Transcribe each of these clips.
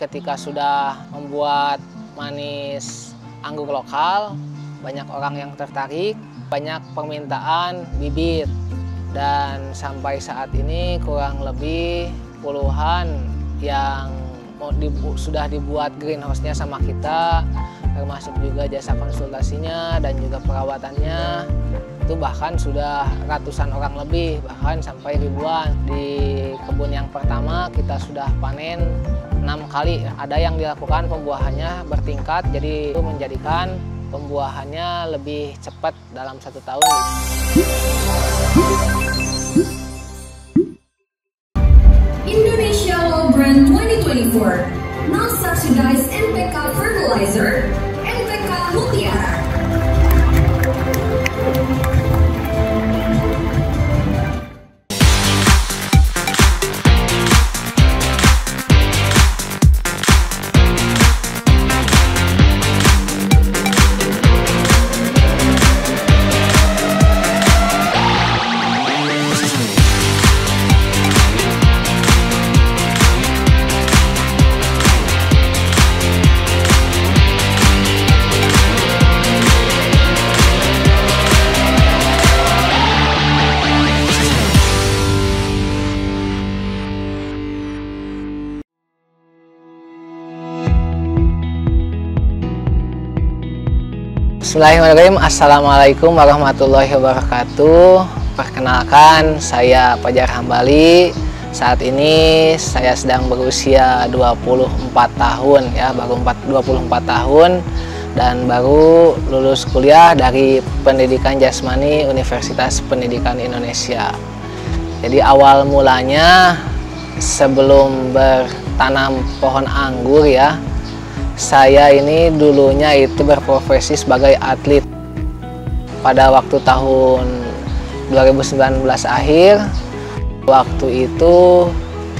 Ketika sudah membuat manis anggur lokal, banyak orang yang tertarik, banyak permintaan bibit. Dan sampai saat ini kurang lebih puluhan yang sudah dibuat greenhouse-nya sama kita, termasuk juga jasa konsultasinya dan juga perawatannya. Itu bahkan sudah ratusan orang lebih, bahkan sampai ribuan. Di kebun yang pertama kita sudah panen 6 kali. Ada yang dilakukan pembuahannya bertingkat, jadi itu menjadikan pembuahannya lebih cepat dalam 1 tahun. Indonesia Low Brand 2024 Non-Subsidized NPK Fertilizer NPK Mutiara. Bismillahirrahmanirrahim. Assalamualaikum warahmatullahi wabarakatuh. Perkenalkan, saya Fajar Hambali. Saat ini saya sedang berusia 24 tahun ya, baru 24 tahun dan baru lulus kuliah dari Pendidikan Jasmani Universitas Pendidikan Indonesia. Jadi awal mulanya sebelum bertanam pohon anggur ya, saya ini dulunya itu berprofesi sebagai atlet. Pada waktu tahun 2019 akhir, waktu itu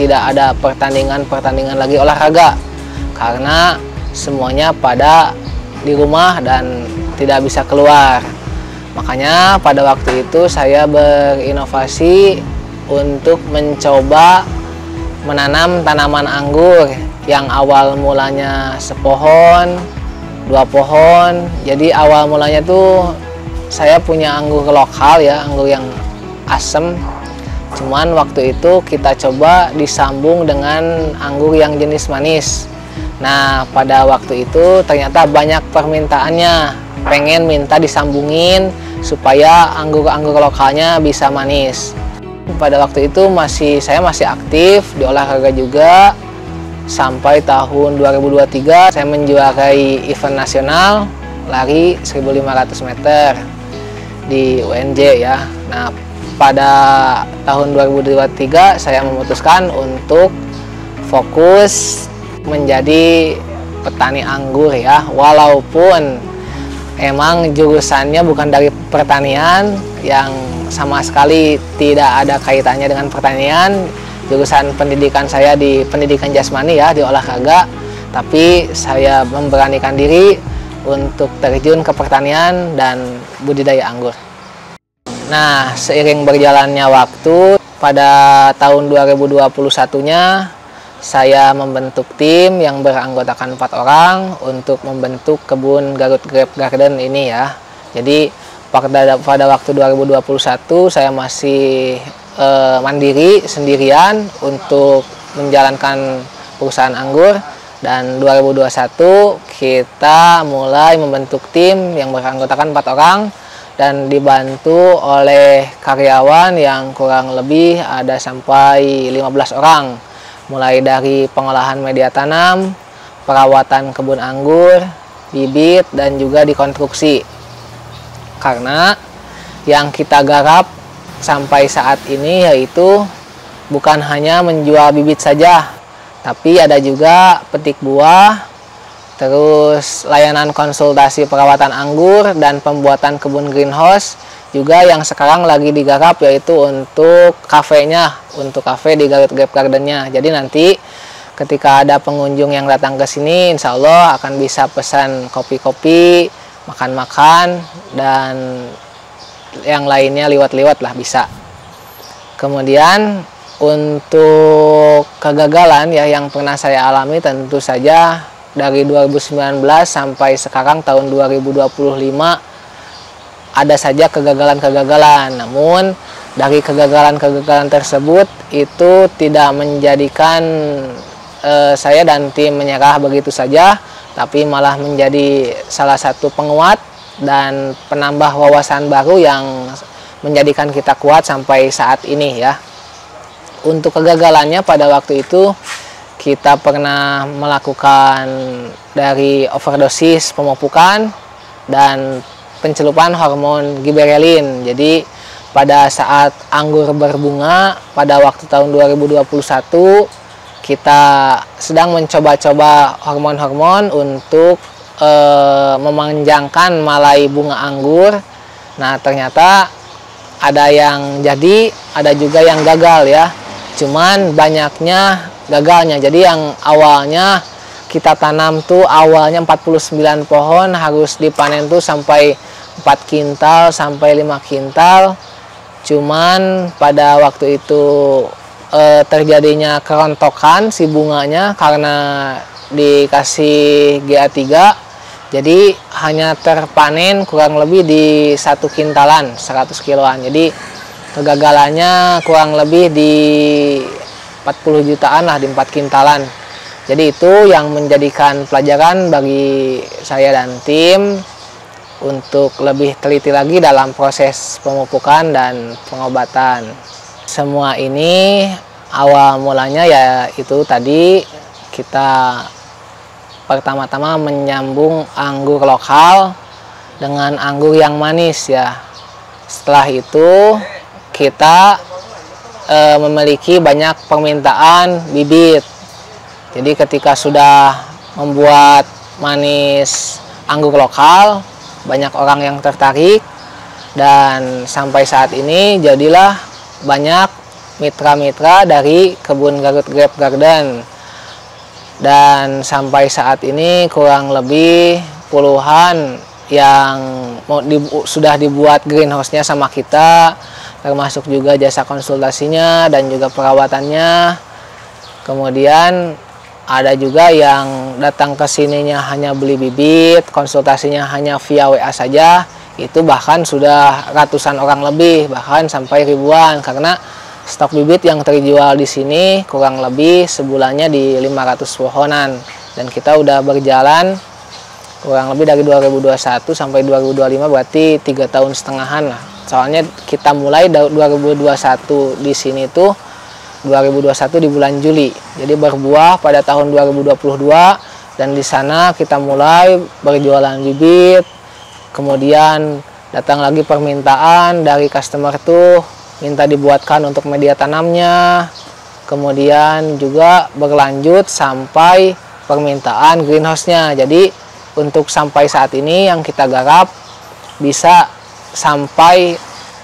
tidak ada pertandingan lagi olahraga karena semuanya pada di rumah dan tidak bisa keluar. Makanya pada waktu itu saya berinovasi untuk mencoba menanam tanaman anggur yang awal mulanya sepohon, 2 pohon. Jadi awal mulanya tuh saya punya anggur lokal ya, anggur yang asem. Cuman waktu itu kita coba disambung dengan anggur yang jenis manis. Nah, pada waktu itu ternyata banyak permintaannya, pengen minta disambungin supaya anggur-anggur lokalnya bisa manis. Pada waktu itu saya masih aktif di olahraga juga. Sampai tahun 2023 saya menjuarai event nasional lari 1500 meter di UNJ ya. Nah, pada tahun 2023 saya memutuskan untuk fokus menjadi petani anggur ya. Walaupun emang jurusannya bukan dari pertanian, yang sama sekali tidak ada kaitannya dengan pertanian. Jurusan pendidikan saya di pendidikan jasmani ya, di olahraga, tapi saya memberanikan diri untuk terjun ke pertanian dan budidaya anggur. Nah, seiring berjalannya waktu, pada tahun 2021-nya saya membentuk tim yang beranggotakan 4 orang untuk membentuk kebun Garut Grape Garden ini ya. Jadi pada waktu 2021 saya masih mandiri sendirian untuk menjalankan perusahaan anggur, dan 2021 kita mulai membentuk tim yang beranggotakan 4 orang dan dibantu oleh karyawan yang kurang lebih ada sampai 15 orang, mulai dari pengolahan media tanam, perawatan kebun anggur, bibit, dan juga dikonstruksi. Karena yang kita garap sampai saat ini yaitu bukan hanya menjual bibit saja, tapi ada juga petik buah, terus layanan konsultasi perawatan anggur dan pembuatan kebun greenhouse juga yang sekarang lagi digarap, yaitu untuk kafenya, untuk kafe di Garut Grape Garden-nya. Jadi nanti ketika ada pengunjung yang datang ke sini, insya Allah akan bisa pesan kopi-kopi, makan-makan, dan yang lainnya liwat-liwat lah bisa. Kemudian untuk kegagalan ya yang pernah saya alami, tentu saja dari 2019 sampai sekarang tahun 2025 ada saja kegagalan-kegagalan. Namun dari kegagalan-kegagalan tersebut itu tidak menjadikan saya dan tim menyerah begitu saja, tapi malah menjadi salah satu penguat dan penambah wawasan baru yang menjadikan kita kuat sampai saat ini ya. Untuk kegagalannya pada waktu itu kita pernah melakukan dari overdosis pemupukan dan pencelupan hormon giberelin. Jadi pada saat anggur berbunga pada waktu tahun 2021 kita sedang mencoba-coba hormon-hormon untuk memanjangkan malai bunga anggur. Nah, ternyata ada yang jadi, ada juga yang gagal ya. Cuman banyaknya gagalnya. Jadi yang awalnya kita tanam tuh awalnya 49 pohon harus dipanen tuh sampai 4 kintal sampai 5 kintal. Cuman pada waktu itu terjadinya kerontokan si bunganya karena dikasih GA3. Jadi hanya terpanen kurang lebih di 1 kintalan 100 kiloan. Jadi kegagalannya kurang lebih di 40 jutaan lah, di 4 kintalan. Jadi itu yang menjadikan pelajaran bagi saya dan tim untuk lebih teliti lagi dalam proses pemupukan dan pengobatan. Semua ini awal mulanya ya itu tadi kita pertama-tama menyambung anggur lokal dengan anggur yang manis ya. Setelah itu kita memiliki banyak permintaan bibit. Jadi ketika sudah membuat manis anggur lokal, banyak orang yang tertarik, dan sampai saat ini jadilah banyak mitra-mitra dari kebun Garut Grape Garden. Dan sampai saat ini kurang lebih puluhan yang sudah dibuat greenhouse-nya sama kita, termasuk juga jasa konsultasinya dan juga perawatannya. Kemudian ada juga yang datang ke sininya hanya beli bibit, konsultasinya hanya via WA saja. Itu bahkan sudah ratusan orang lebih, bahkan sampai ribuan, karena stok bibit yang terjual di sini kurang lebih sebulannya di 500 pohonan. Dan kita udah berjalan kurang lebih dari 2021 sampai 2025, berarti 3 tahun setengahan lah. Soalnya kita mulai 2021 di sini tuh 2021 di bulan Juli. Jadi berbuah pada tahun 2022 dan di sana kita mulai berjualan bibit. Kemudian datang lagi permintaan dari customer tuh minta dibuatkan untuk media tanamnya. Kemudian juga berlanjut sampai permintaan greenhouse-nya. Jadi untuk sampai saat ini yang kita garap bisa sampai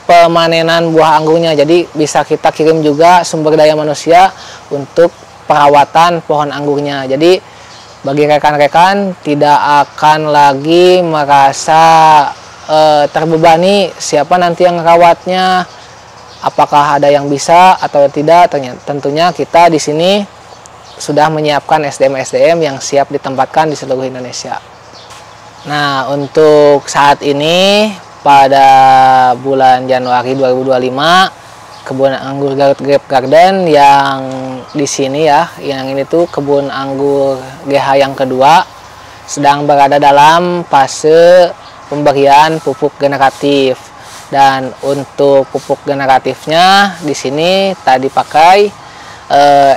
pemanenan buah anggurnya. Jadi bisa kita kirim juga sumber daya manusia untuk perawatan pohon anggurnya. Jadi bagi rekan-rekan tidak akan lagi merasa terbebani siapa nanti yang merawatnya, apakah ada yang bisa atau tidak. Tentunya kita di sini sudah menyiapkan SDM-SDM yang siap ditempatkan di seluruh Indonesia. Nah, untuk saat ini pada bulan Januari 2025, kebun anggur Garut Grape Garden yang di sini ya, yang ini tuh kebun anggur GH yang kedua, sedang berada dalam fase pemberian pupuk generatif. Dan untuk pupuk generatifnya di sini tadi pakai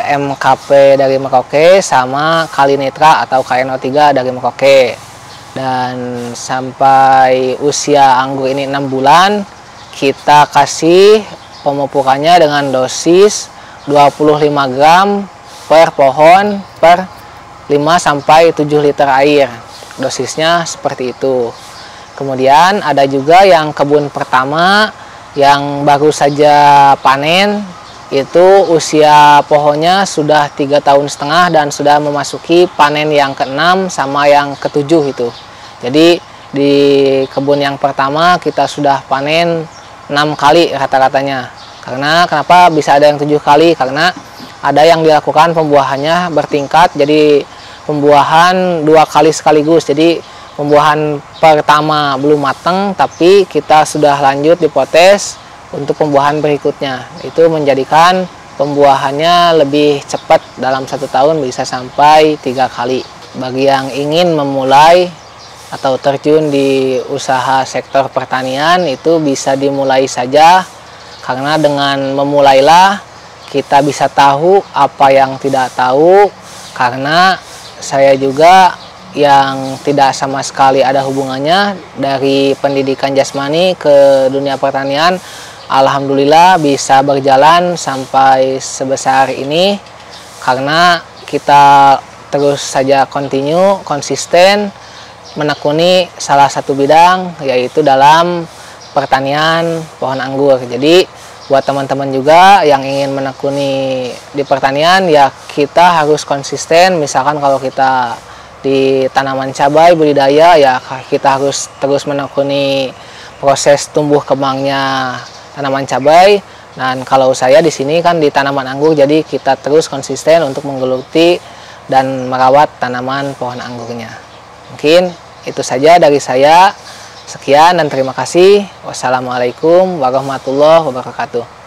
MKP dari Merauke sama Kalinitra atau KNO3 dari Merauke. Dan sampai usia anggur ini 6 bulan, kita kasih pemupukannya dengan dosis 25 gram per pohon per 5-7 liter air. Dosisnya seperti itu. Kemudian ada juga yang kebun pertama yang baru saja panen, itu usia pohonnya sudah 3,5 tahun dan sudah memasuki panen yang ke-6 sama yang ke-7 itu. Jadi di kebun yang pertama kita sudah panen 6 kali rata-ratanya, Karena kenapa bisa ada yang 7 kali? Karena ada yang dilakukan pembuahannya bertingkat, jadi pembuahan 2 kali sekaligus. Jadi pembuahan pertama belum matang, tapi kita sudah lanjut dipotes untuk pembuahan berikutnya. Itu menjadikan pembuahannya lebih cepat, dalam 1 tahun bisa sampai 3 kali. Bagi yang ingin memulai atau terjun di usaha sektor pertanian, itu bisa dimulai saja, karena dengan memulailah kita bisa tahu apa yang tidak tahu. Karena saya juga yang tidak sama sekali ada hubungannya dari pendidikan jasmani ke dunia pertanian, alhamdulillah bisa berjalan sampai sebesar ini karena kita terus saja konsisten menekuni salah satu bidang, yaitu dalam pertanian pohon anggur. Jadi buat teman-teman juga yang ingin menekuni di pertanian, ya kita harus konsisten. Misalkan kalau kita di tanaman cabai budidaya, ya kita harus terus menekuni proses tumbuh kembangnya tanaman cabai. Dan kalau saya di sini kan di tanaman anggur, jadi kita terus konsisten untuk menggeluti dan merawat tanaman pohon anggurnya. Mungkin itu saja dari saya. Sekian dan terima kasih. Wassalamualaikum warahmatullahi wabarakatuh.